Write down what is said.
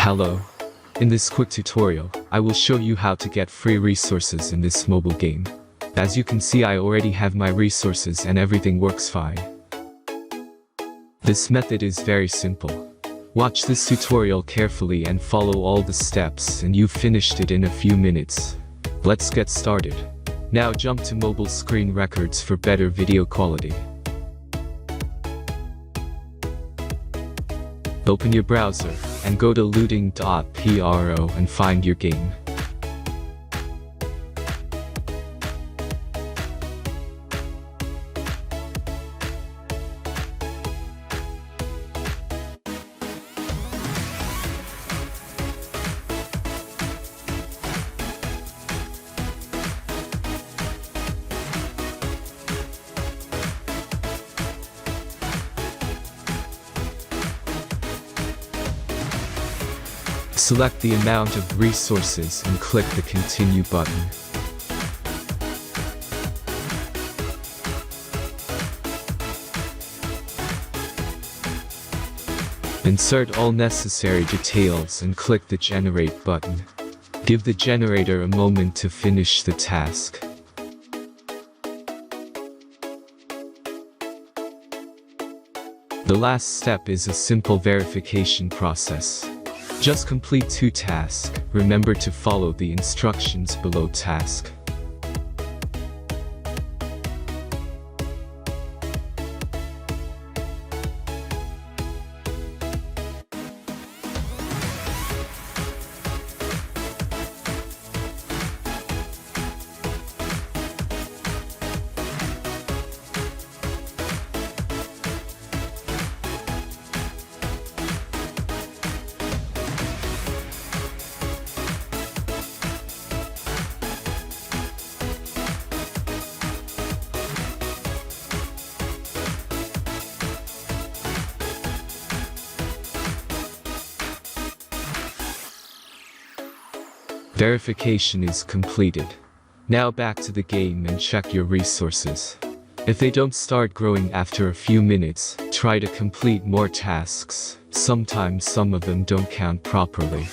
Hello. In this quick tutorial, I will show you how to get free resources in this mobile game. As you can see, I already have my resources and everything works fine. This method is very simple. Watch this tutorial carefully and follow all the steps and you've finished it in a few minutes. Let's get started. Now jump to mobile screen records for better video quality. Open your browser and go to looting.pro and find your game. Select the amount of resources and click the Continue button. Insert all necessary details and click the Generate button. Give the generator a moment to finish the task. The last step is a simple verification process. Just complete 2 tasks. Remember to follow the instructions below task. Verification is completed. Now back to the game and check your resources. If they don't start growing after a few minutes, try to complete more tasks. Sometimes some of them don't count properly.